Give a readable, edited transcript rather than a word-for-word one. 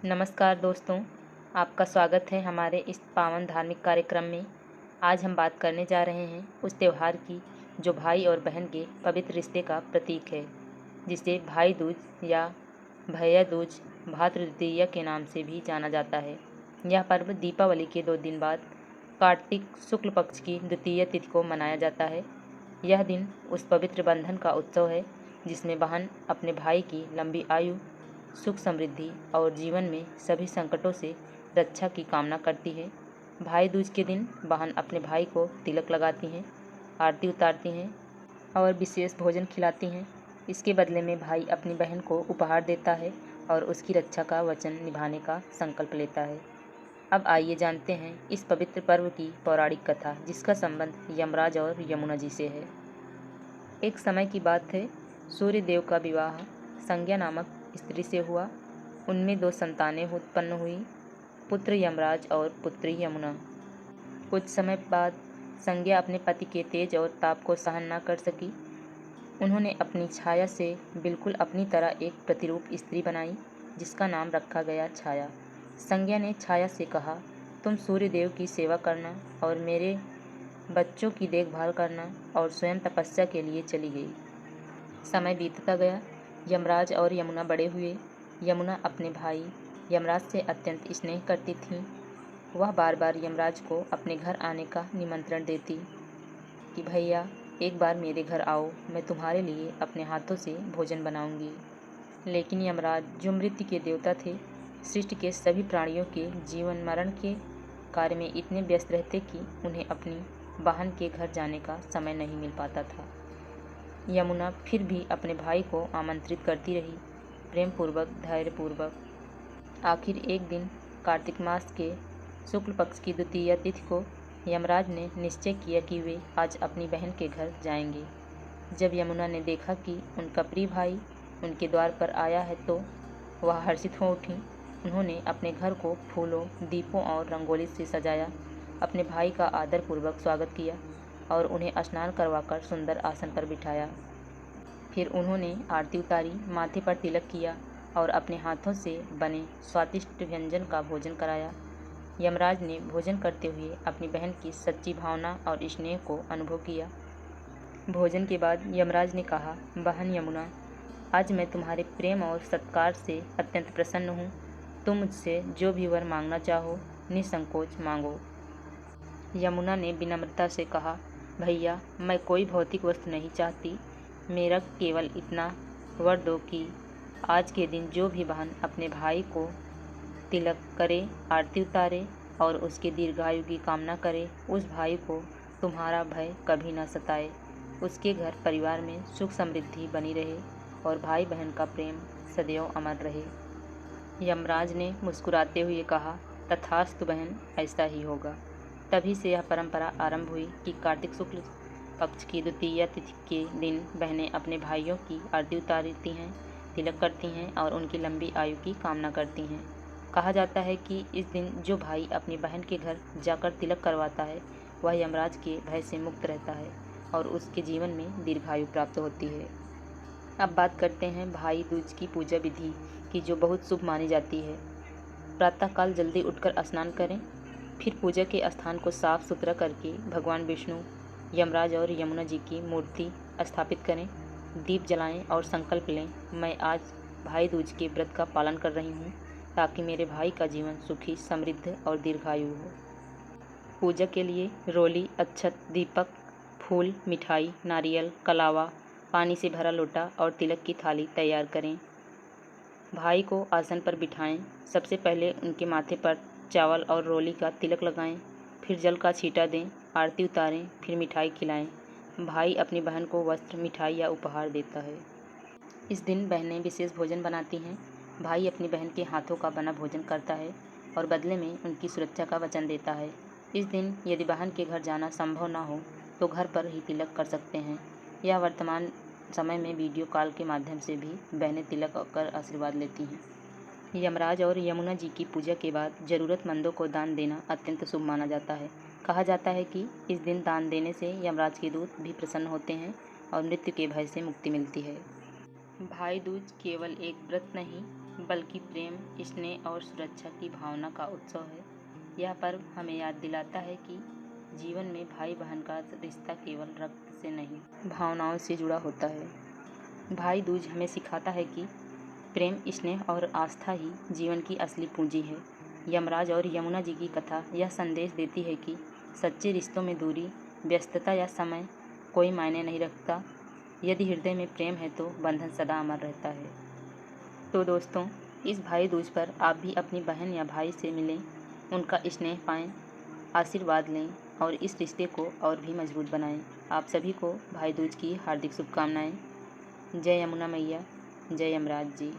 नमस्कार दोस्तों, आपका स्वागत है हमारे इस पावन धार्मिक कार्यक्रम में। आज हम बात करने जा रहे हैं उस त्यौहार की जो भाई और बहन के पवित्र रिश्ते का प्रतीक है, जिसे भाई दूज या भैया दूज, भातृ द्वितीया के नाम से भी जाना जाता है। यह पर्व दीपावली के 2 दिन बाद कार्तिक शुक्ल पक्ष की द्वितीया तिथि को मनाया जाता है। यह दिन उस पवित्र बंधन का उत्सव है जिसमें बहन अपने भाई की लंबी आयु, सुख समृद्धि और जीवन में सभी संकटों से रक्षा की कामना करती है। भाई दूज के दिन बहन अपने भाई को तिलक लगाती हैं, आरती उतारती हैं और विशेष भोजन खिलाती हैं। इसके बदले में भाई अपनी बहन को उपहार देता है और उसकी रक्षा का वचन निभाने का संकल्प लेता है। अब आइए जानते हैं इस पवित्र पर्व की पौराणिक कथा, जिसका संबंध यमराज और यमुना जी से है। एक समय की बात है, सूर्य देव का विवाह संज्ञा नामक स्त्री से हुआ। उनमें 2 संतानें उत्पन्न हुई, पुत्र यमराज और पुत्री यमुना। कुछ समय बाद संज्ञा अपने पति के तेज और ताप को सहन न कर सकी। उन्होंने अपनी छाया से बिल्कुल अपनी तरह एक प्रतिरूप स्त्री बनाई, जिसका नाम रखा गया छाया। संज्ञा ने छाया से कहा, तुम सूर्य देव की सेवा करना और मेरे बच्चों की देखभाल करना, और स्वयं तपस्या के लिए चली गई। समय बीतता गया, यमराज और यमुना बड़े हुए। यमुना अपने भाई यमराज से अत्यंत स्नेह करती थी। वह बार बार यमराज को अपने घर आने का निमंत्रण देती कि भैया एक बार मेरे घर आओ, मैं तुम्हारे लिए अपने हाथों से भोजन बनाऊंगी। लेकिन यमराज, जो मृत्यु के देवता थे, सृष्टि के सभी प्राणियों के जीवन मरण के कार्य में इतने व्यस्त रहते कि उन्हें अपनी बहन के घर जाने का समय नहीं मिल पाता था। यमुना फिर भी अपने भाई को आमंत्रित करती रही, प्रेम पूर्वक, धैर्यपूर्वक। आखिर एक दिन कार्तिक मास के शुक्ल पक्ष की द्वितीया तिथि को यमराज ने निश्चय किया कि वे आज अपनी बहन के घर जाएंगे। जब यमुना ने देखा कि उनका प्रिय भाई उनके द्वार पर आया है तो वह हर्षित हो उठी। उन्होंने अपने घर को फूलों, दीपों और रंगोली से सजाया, अपने भाई का आदरपूर्वक स्वागत किया और उन्हें स्नान करवाकर सुंदर आसन पर बिठाया। फिर उन्होंने आरती उतारी, माथे पर तिलक किया और अपने हाथों से बने स्वादिष्ट व्यंजन का भोजन कराया। यमराज ने भोजन करते हुए अपनी बहन की सच्ची भावना और स्नेह को अनुभव किया। भोजन के बाद यमराज ने कहा, बहन यमुना, आज मैं तुम्हारे प्रेम और सत्कार से अत्यंत प्रसन्न हूँ। तुम मुझसे जो भी वर मांगना चाहो निसंकोच मांगो। यमुना ने विनम्रता से कहा, भैया मैं कोई भौतिक वस्तु नहीं चाहती, मेरा केवल इतना वर दो कि आज के दिन जो भी बहन अपने भाई को तिलक करे, आरती उतारे और उसके दीर्घायु की कामना करे, उस भाई को तुम्हारा भय कभी न सताए, उसके घर परिवार में सुख समृद्धि बनी रहे और भाई बहन का प्रेम सदैव अमर रहे। यमराज ने मुस्कुराते हुए कहा, तथास्तु बहन, ऐसा ही होगा। तभी से यह परंपरा आरंभ हुई कि कार्तिक शुक्ल पक्ष की द्वितीया तिथि के दिन बहनें अपने भाइयों की आरती उतारती हैं, तिलक करती हैं और उनकी लंबी आयु की कामना करती हैं। कहा जाता है कि इस दिन जो भाई अपनी बहन के घर जाकर तिलक करवाता है, वह यमराज के भय से मुक्त रहता है और उसके जीवन में दीर्घायु प्राप्त होती है। अब बात करते हैं भाई दूज की पूजा विधि की, जो बहुत शुभ मानी जाती है। प्रातःकाल जल्दी उठकर स्नान करें, फिर पूजा के स्थान को साफ सुथरा करके भगवान विष्णु, यमराज और यमुना जी की मूर्ति स्थापित करें, दीप जलाएं और संकल्प लें, मैं आज भाई दूज के व्रत का पालन कर रही हूँ ताकि मेरे भाई का जीवन सुखी, समृद्ध और दीर्घायु हो। पूजा के लिए रोली, अक्षत, दीपक, फूल, मिठाई, नारियल, कलावा, पानी से भरा लोटा और तिलक की थाली तैयार करें। भाई को आसन पर बिठाएं। सबसे पहले उनके माथे पर चावल और रोली का तिलक लगाएं, फिर जल का छींटा दें, आरती उतारें, फिर मिठाई खिलाएं। भाई अपनी बहन को वस्त्र, मिठाई या उपहार देता है। इस दिन बहनें विशेष भोजन बनाती हैं। भाई अपनी बहन के हाथों का बना भोजन करता है और बदले में उनकी सुरक्षा का वचन देता है। इस दिन यदि बहन के घर जाना संभव न हो तो घर पर ही तिलक कर सकते हैं। यह वर्तमान समय में वीडियो कॉल के माध्यम से भी बहनें तिलक कर आशीर्वाद लेती हैं। यमराज और यमुना जी की पूजा के बाद ज़रूरतमंदों को दान देना अत्यंत शुभ माना जाता है। कहा जाता है कि इस दिन दान देने से यमराज के दूत भी प्रसन्न होते हैं और मृत्यु के भय से मुक्ति मिलती है। भाई दूज केवल एक व्रत नहीं, बल्कि प्रेम, स्नेह और सुरक्षा की भावना का उत्सव है। यह पर्व हमें याद दिलाता है कि जीवन में भाई बहन का रिश्ता केवल रक्त से नहीं, भावनाओं से जुड़ा होता है। भाई दूज हमें सिखाता है कि प्रेम, स्नेह और आस्था ही जीवन की असली पूंजी है। यमराज और यमुना जी की कथा यह संदेश देती है कि सच्चे रिश्तों में दूरी, व्यस्तता या समय कोई मायने नहीं रखता। यदि हृदय में प्रेम है तो बंधन सदा अमर रहता है। तो दोस्तों, इस भाई दूज पर आप भी अपनी बहन या भाई से मिलें, उनका स्नेह पाएं, आशीर्वाद लें और इस रिश्ते को और भी मजबूत बनाएं। आप सभी को भाई दूज की हार्दिक शुभकामनाएं। जय यमुना मैया, जय यमराज जी।